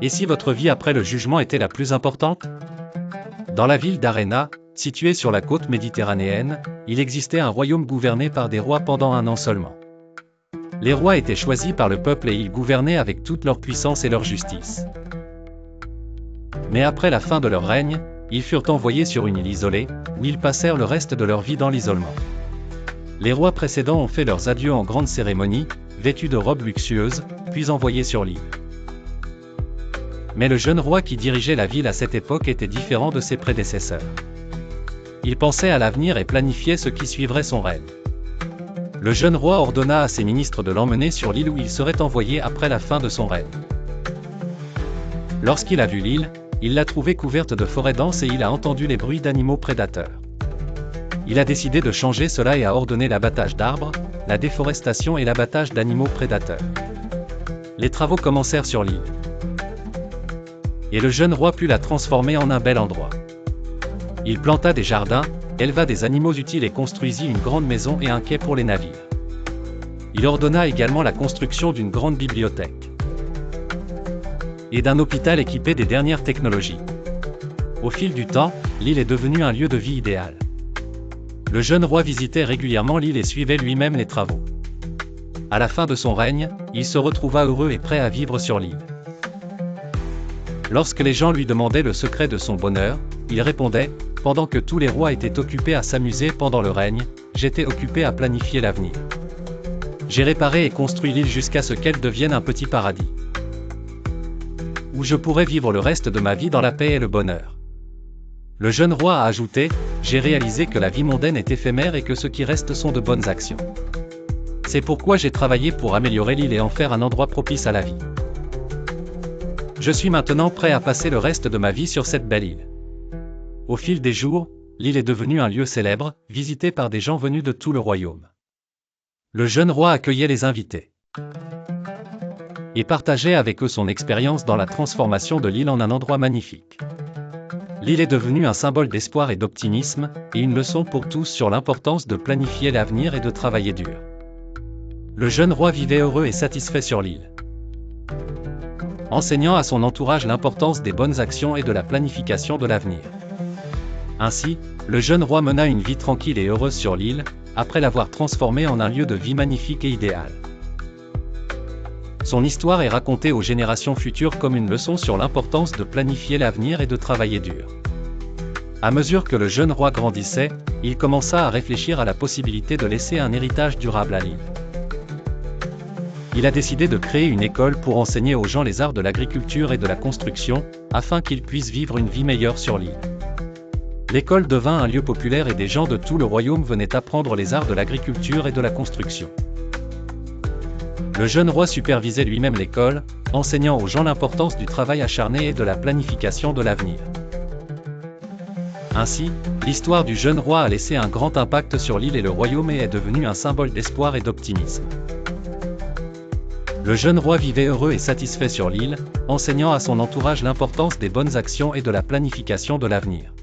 Et si votre vie après le jugement était la plus importante? Dans la ville d'Arena, située sur la côte méditerranéenne, il existait un royaume gouverné par des rois pendant un an seulement. Les rois étaient choisis par le peuple et ils gouvernaient avec toute leur puissance et leur justice. Mais après la fin de leur règne, ils furent envoyés sur une île isolée, où ils passèrent le reste de leur vie dans l'isolement. Les rois précédents ont fait leurs adieux en grande cérémonie, vêtus de robes luxueuses, puis envoyés sur l'île. Mais le jeune roi qui dirigeait la ville à cette époque était différent de ses prédécesseurs. Il pensait à l'avenir et planifiait ce qui suivrait son règne. Le jeune roi ordonna à ses ministres de l'emmener sur l'île où il serait envoyé après la fin de son règne. Lorsqu'il a vu l'île, il l'a trouvée couverte de forêts denses et il a entendu les bruits d'animaux prédateurs. Il a décidé de changer cela et a ordonné l'abattage d'arbres, la déforestation et l'abattage d'animaux prédateurs. Les travaux commencèrent sur l'île. Et le jeune roi put la transformer en un bel endroit. Il planta des jardins, éleva des animaux utiles et construisit une grande maison et un quai pour les navires. Il ordonna également la construction d'une grande bibliothèque et d'un hôpital équipé des dernières technologies. Au fil du temps, l'île est devenue un lieu de vie idéal. Le jeune roi visitait régulièrement l'île et suivait lui-même les travaux. À la fin de son règne, il se retrouva heureux et prêt à vivre sur l'île. Lorsque les gens lui demandaient le secret de son bonheur, il répondait, « Pendant que tous les rois étaient occupés à s'amuser pendant le règne, j'étais occupé à planifier l'avenir. J'ai réparé et construit l'île jusqu'à ce qu'elle devienne un petit paradis, où je pourrais vivre le reste de ma vie dans la paix et le bonheur. » Le jeune roi a ajouté, « J'ai réalisé que la vie mondaine est éphémère et que ce qui reste sont de bonnes actions. C'est pourquoi j'ai travaillé pour améliorer l'île et en faire un endroit propice à la vie. Je suis maintenant prêt à passer le reste de ma vie sur cette belle île. » Au fil des jours, l'île est devenue un lieu célèbre, visité par des gens venus de tout le royaume. Le jeune roi accueillait les invités et partageait avec eux son expérience dans la transformation de l'île en un endroit magnifique. L'île est devenue un symbole d'espoir et d'optimisme, et une leçon pour tous sur l'importance de planifier l'avenir et de travailler dur. Le jeune roi vivait heureux et satisfait sur l'île, enseignant à son entourage l'importance des bonnes actions et de la planification de l'avenir. Ainsi, le jeune roi mena une vie tranquille et heureuse sur l'île, après l'avoir transformée en un lieu de vie magnifique et idéal. Son histoire est racontée aux générations futures comme une leçon sur l'importance de planifier l'avenir et de travailler dur. À mesure que le jeune roi grandissait, il commença à réfléchir à la possibilité de laisser un héritage durable à l'île. Il a décidé de créer une école pour enseigner aux gens les arts de l'agriculture et de la construction, afin qu'ils puissent vivre une vie meilleure sur l'île. L'école devint un lieu populaire et des gens de tout le royaume venaient apprendre les arts de l'agriculture et de la construction. Le jeune roi supervisait lui-même l'école, enseignant aux gens l'importance du travail acharné et de la planification de l'avenir. Ainsi, l'histoire du jeune roi a laissé un grand impact sur l'île et le royaume et est devenue un symbole d'espoir et d'optimisme. Le jeune roi vivait heureux et satisfait sur l'île, enseignant à son entourage l'importance des bonnes actions et de la planification de l'avenir.